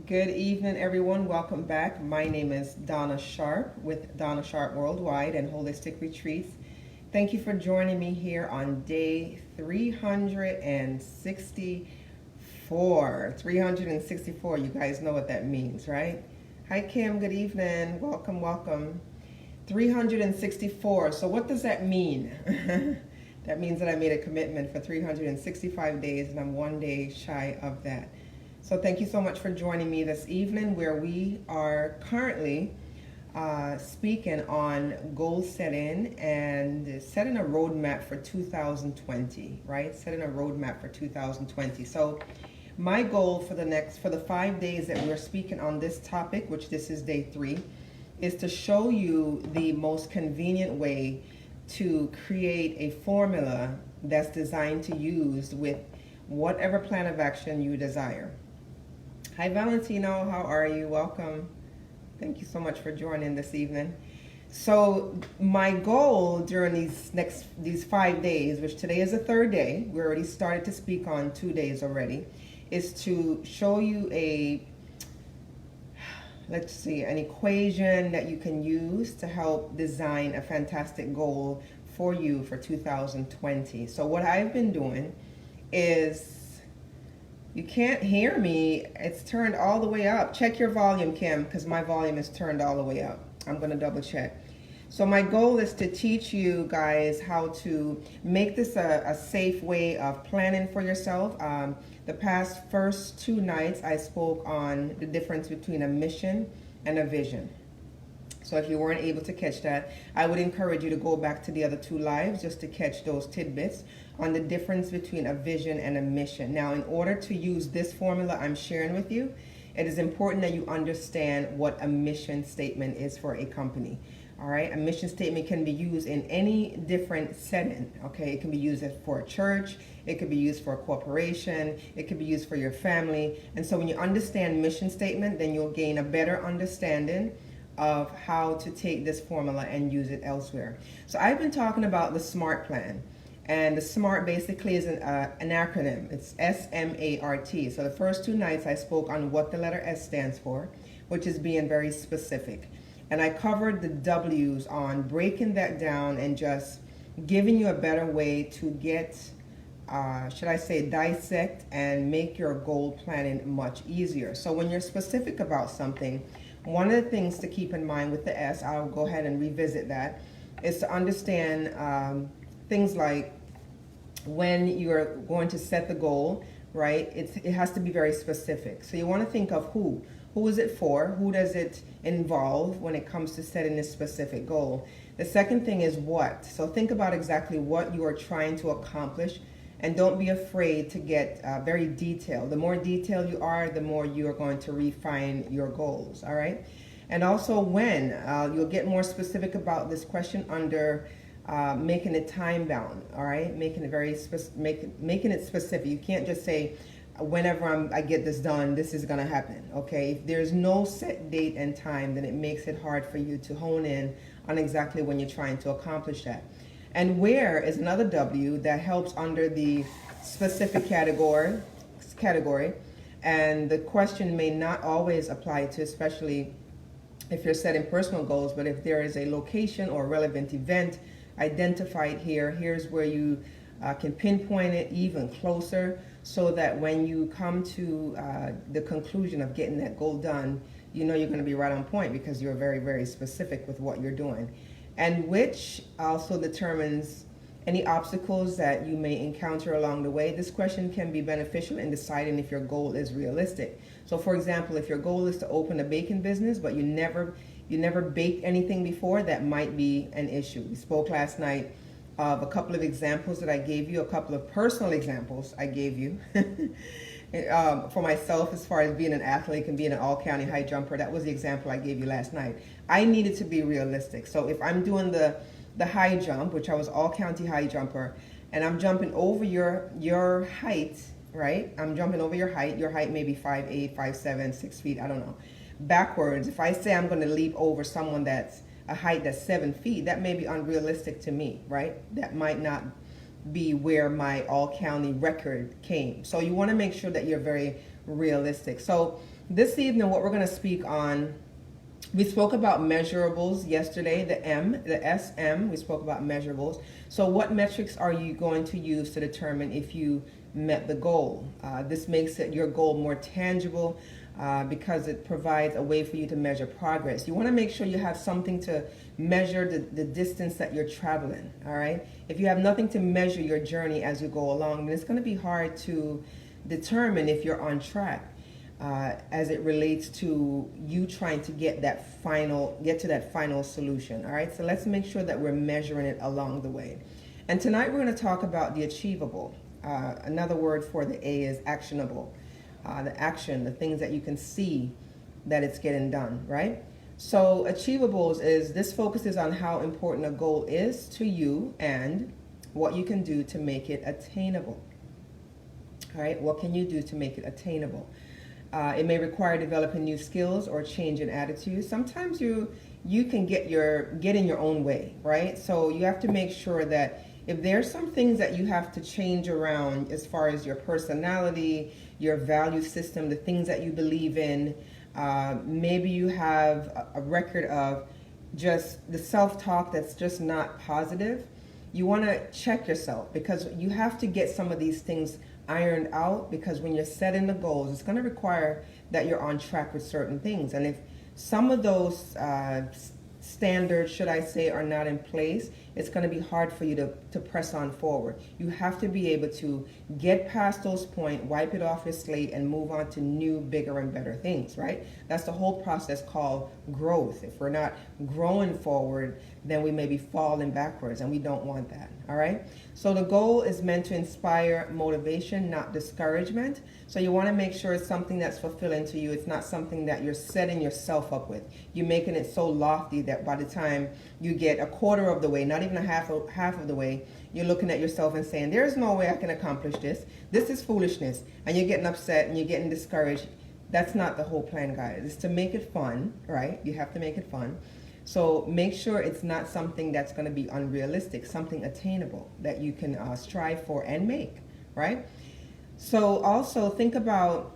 Good evening, everyone. Welcome back. My name is Donna Sharp with Donna Sharp Worldwide and Holistic Retreats. Thank you for joining me here on day 364. 364, you guys know what that means, right? Hi, Kim. Good evening. Welcome, welcome. 364. So what does that mean? That means that I made a commitment for 365 days and I'm one day shy of that. So thank you so much for joining me this evening, where we are currently speaking on goal setting and setting a roadmap for 2020, right? Setting a roadmap for 2020. So my goal for the 5 days that we're speaking on this topic, which this is day 3, is to show you the most convenient way to create a formula that's designed to use with whatever plan of action you desire. Hi, Valentino. How are you? Welcome. Thank you so much for joining this evening. So my goal during these 5 days, which today is the 3rd day, we already started to speak on 2 days already, is to show you an equation that you can use to help design a fantastic goal for you for 2020. So what I've been doing is, you can't hear me. It's turned all the way up. Check your volume, Kim, because my volume is turned all the way up. I'm going to double check. So my goal is to teach you guys how to make this a safe way of planning for yourself. The first 2 nights, I spoke on the difference between a mission and a vision. So if you weren't able to catch that, I would encourage you to go back to the other 2 lives just to catch those tidbits on the difference between a vision and a mission. Now, in order to use this formula I'm sharing with you, it is important that you understand what a mission statement is for a company. All right, a mission statement can be used in any different setting. Okay, it can be used for a church, it could be used for a corporation, it could be used for your family. And so when you understand mission statement, then you'll gain a better understanding of how to take this formula and use it elsewhere. So I've been talking about the SMART plan. And the SMART basically is an acronym. It's SMART. So the first 2 nights I spoke on what the letter S stands for, which is being very specific. And I covered the W's on breaking that down and just giving you a better way to get, dissect and make your goal planning much easier. So when you're specific about something, one of the things to keep in mind with the S, I'll go ahead and revisit that, is to understand things like when you're going to set the goal, right? It has to be very specific. So you want to think of who. Who is it for? Who does it involve when it comes to setting this specific goal? The second thing is what. So think about exactly what you are trying to accomplish, and don't be afraid to get very detailed. The more detailed you are, the more you are going to refine your goals, all right? And also when. You'll get more specific about this question under making it time bound, all right? Making it very making it specific. You can't just say, whenever I get this done, this is gonna happen, okay? If there's no set date and time, then it makes it hard for you to hone in on exactly when you're trying to accomplish that. And where is another W that helps under the specific category, and the question may not always apply to, especially if you're setting personal goals, but if there is a location or relevant event identified here, here's where you can pinpoint it even closer, so that when you come to the conclusion of getting that goal done, you know you're going to be right on point because you're very, very specific with what you're doing. And which also determines any obstacles that you may encounter along the way. This question can be beneficial in deciding if your goal is realistic. So for example, if your goal is to open a baking business, but you never baked anything before, that might be an issue. We spoke last night of a couple of examples that I gave you, a couple of personal examples I gave you for myself as far as being an athlete and being an all-county high jumper. That was the example I gave you last night. I needed to be realistic. So if I'm doing the high jump, which I was all-county high jumper, and I'm jumping over your height, right? I'm jumping over your height. Your height may be 5'8", 5'7", 6 feet, I don't know. Backwards, if I say I'm going to leap over someone that's a height that's 7 feet, that may be unrealistic to me, right? That might not be where my all-county record came. So you want to make sure that you're very realistic. So This evening, what we're going to speak on, we spoke about measurables yesterday, the SM, we spoke about measurables. So what metrics are you going to use to determine if you met the goal? This makes your goal more tangible because it provides a way for you to measure progress. You want to make sure you have something to measure the distance that you're traveling, all right? If you have nothing to measure your journey as you go along, then it's going to be hard to determine if you're on track. As it relates to you trying to get to that final solution. All right, so let's make sure that we're measuring it along the way. And tonight we're going to talk about the achievable. Another word for the A is actionable. The action, the things that you can see that it's getting done, right? So achievables this focuses on how important a goal is to you and what you can do to make it attainable. All right, what can you do to make it attainable? It may require developing new skills or change in attitude. Sometimes you can get in your own way, right? So you have to make sure that if there's some things that you have to change around as far as your personality, your value system, the things that you believe in, maybe you have a record of just the self-talk that's just not positive. You want to check yourself because you have to get some of these things ironed out, because when you're setting the goals, it's going to require that you're on track with certain things. And if some of those standards, should I say, are not in place, it's going to be hard for you to press on forward. You have to be able to get past those points, wipe it off your slate, and move on to new, bigger, and better things, right? That's the whole process called growth. If we're not growing forward, then we may be falling backwards, and we don't want that, all right? So the goal is meant to inspire motivation, not discouragement. So you want to make sure it's something that's fulfilling to you. It's not something that you're setting yourself up with. You're making it so lofty that by the time you get a quarter of the way, not even a half of the way, you're looking at yourself and saying, there's no way I can accomplish this. This is foolishness. And you're getting upset and you're getting discouraged. That's not the whole plan, guys. It's to make it fun, right? You have to make it fun. So make sure it's not something that's going to be unrealistic, something attainable that you can strive for and make, right? So also think about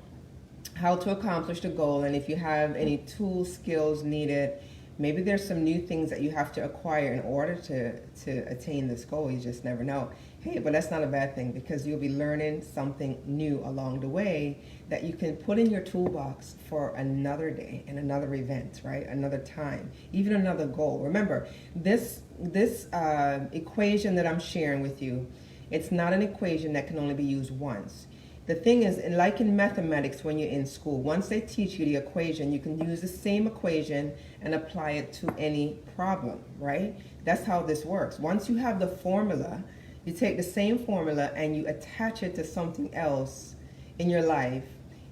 how to accomplish the goal, and if you have any tools, skills needed. Maybe there's some new things that you have to acquire in order to attain this goal. You just never know. Hey, but that's not a bad thing, because you'll be learning something new along the way that you can put in your toolbox for another day and another event, right? Another time, even another goal. Remember, this equation that I'm sharing with you, it's not an equation that can only be used once. The thing is, like in mathematics when you're in school, once they teach you the equation, you can use the same equation and apply it to any problem, right? That's how this works. Once you have the formula, you take the same formula and you attach it to something else in your life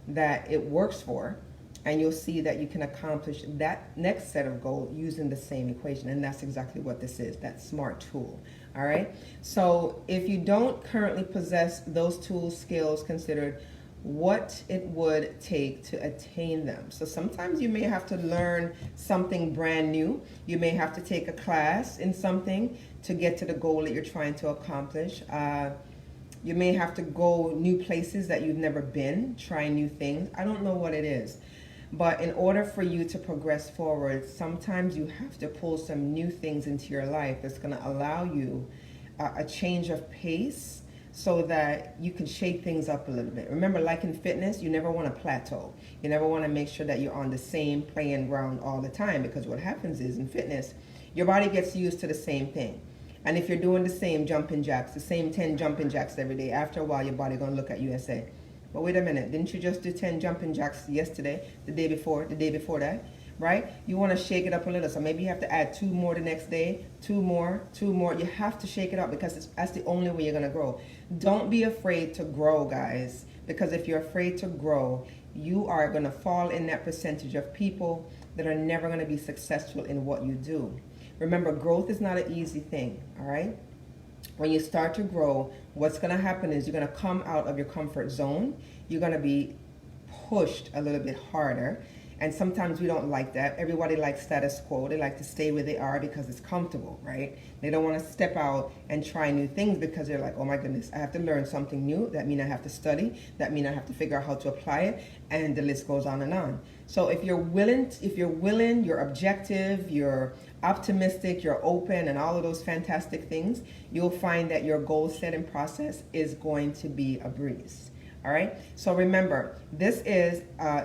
that it works for, and you'll see that you can accomplish that next set of goals using the same equation. And that's exactly what this is, that SMART tool. All right. So if you don't currently possess those tools, skills, consider what it would take to attain them. So sometimes you may have to learn something brand new. You may have to take a class in something to get to the goal that you're trying to accomplish. You may have to go new places that you've never been, try new things. I don't know what it is. But in order for you to progress forward, sometimes you have to pull some new things into your life that's going to allow you a change of pace so that you can shake things up a little bit. Remember, like in fitness, you never want to plateau. You never want to make sure that you're on the same playing ground all the time, because what happens is in fitness, your body gets used to the same thing. And if you're doing the same jumping jacks, the same 10 jumping jacks every day, after a while, your body going to look at you and say, but wait a minute, didn't you just do 10 jumping jacks yesterday, the day before that, right? You want to shake it up a little. So maybe you have to add 2 more the next day, 2 more. You have to shake it up, because that's the only way you're going to grow. Don't be afraid to grow, guys, because if you're afraid to grow, you are going to fall in that percentage of people that are never going to be successful in what you do. Remember, growth is not an easy thing, all right? When you start to grow, what's going to happen is you're going to come out of your comfort zone. You're going to be pushed a little bit harder. And sometimes we don't like that. Everybody likes status quo. They like to stay where they are because it's comfortable, right? They don't want to step out and try new things because they're like, oh my goodness, I have to learn something new. That means I have to study. That means I have to figure out how to apply it. And the list goes on and on. So if you're willing, you're objective, you're optimistic, you're open, and all of those fantastic things, you'll find that your goal setting process is going to be a breeze. All right, so remember, this is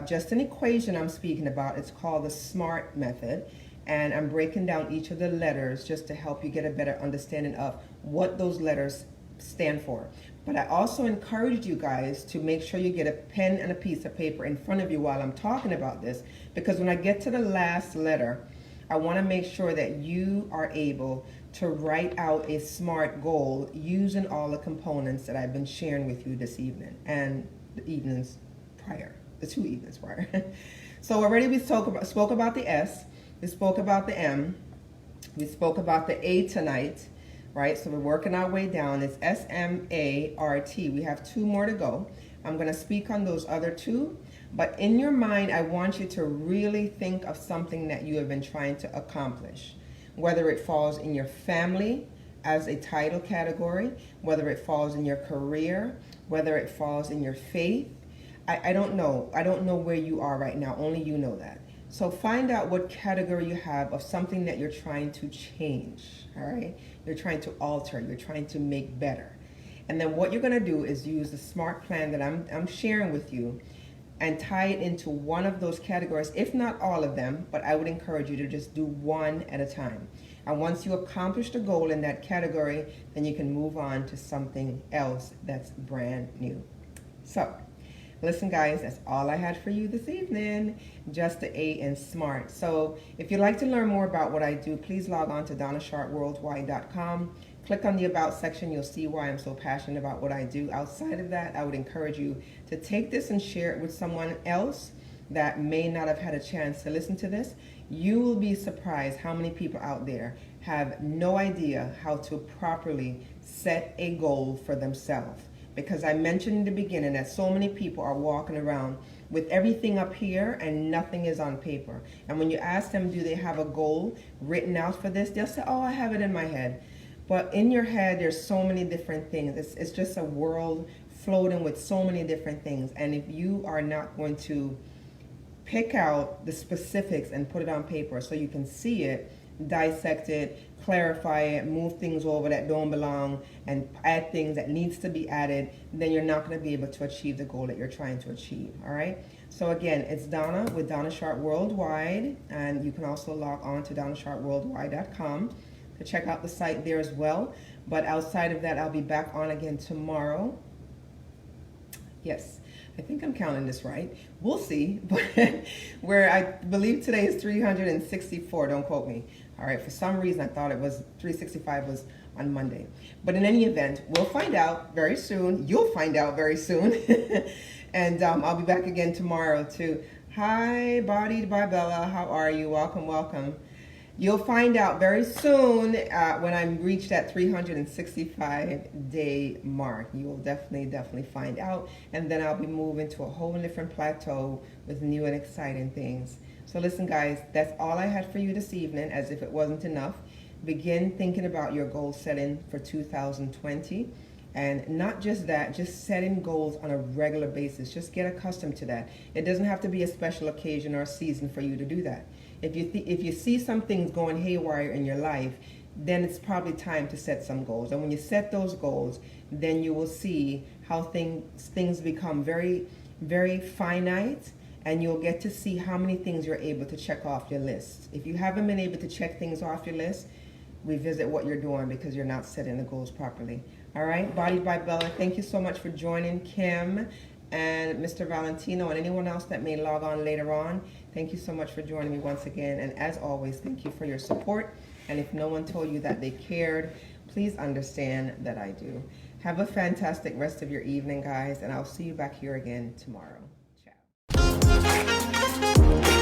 just an equation I'm speaking about. It's called the SMART method, and I'm breaking down each of the letters just to help you get a better understanding of what those letters stand for. But I also encouraged you guys to make sure you get a pen and a piece of paper in front of you while I'm talking about this, because when I get to the last letter, I want to make sure that you are able to write out a SMART goal using all the components that I've been sharing with you this evening and the evenings prior, the 2 evenings prior. So already we spoke about the S, we spoke about the M, we spoke about the A tonight, right? So we're working our way down. It's S-M-A-R-T. We have 2 more to go. I'm going to speak on those other 2. But in your mind, I want you to really think of something that you have been trying to accomplish, whether it falls in your family as a title category, whether it falls in your career, whether it falls in your faith. I don't know. I don't know where you are right now. Only you know that. So find out what category you have of something that you're trying to change, all right? You're trying to alter. You're trying to make better. And then what you're going to do is use the SMART plan that I'm sharing with you and tie it into one of those categories, if not all of them, but I would encourage you to just do one at a time. And once you accomplish the goal in that category, then you can move on to something else that's brand new. So, listen guys, that's all I had for you this evening, just the A in SMART. So if you'd like to learn more about what I do, please log on to donnasharpworldwide.com. Click on the About section. You'll see why I'm so passionate about what I do. Outside of that, I would encourage you to take this and share it with someone else that may not have had a chance to listen to this. You will be surprised how many people out there have no idea how to properly set a goal for themselves. Because I mentioned in the beginning that so many people are walking around with everything up here and nothing is on paper. And when you ask them, do they have a goal written out for this? They'll say, oh, I have it in my head. But in your head, there's so many different things. It's just a world floating with so many different things. And if you are not going to pick out the specifics and put it on paper so you can see it, dissect it, clarify it, move things over that don't belong, and add things that needs to be added, then you're not going to be able to achieve the goal that you're trying to achieve. All right. So again, it's Donna with Donna Sharp Worldwide, and you can also log on to donnasharpworldwide.com to check out the site there as well. But outside of that, I'll be back on again tomorrow. Yes, I think I'm counting this right. We'll see. But where I believe today is 364. Don't quote me. All right. For some reason, I thought it was 365 was on Monday. But in any event, we'll find out very soon. You'll find out very soon. And I'll be back again tomorrow too. Hi, Bodied by Bella. How are you? Welcome, welcome. You'll find out very soon when I reach that 365-day mark. You will definitely find out. And then I'll be moving to a whole different plateau with new and exciting things. So listen, guys, that's all I had for you this evening, as if it wasn't enough. Begin thinking about your goal setting for 2020. And not just that, just setting goals on a regular basis. Just get accustomed to that. It doesn't have to be a special occasion or a season for you to do that. If you see some things going haywire in your life, then it's probably time to set some goals. And when you set those goals, then you will see how things become very, very finite, and you'll get to see how many things you're able to check off your list. If you haven't been able to check things off your list, revisit what you're doing because you're not setting the goals properly. All right, Bodied by Bella, thank you so much for joining. Kim and Mr. Valentino and anyone else that may log on later on, thank you so much for joining me once again. And as always, thank you for your support. And if no one told you that they cared, please understand that I do. Have a fantastic rest of your evening, guys, and I'll see you back here again tomorrow. Ciao.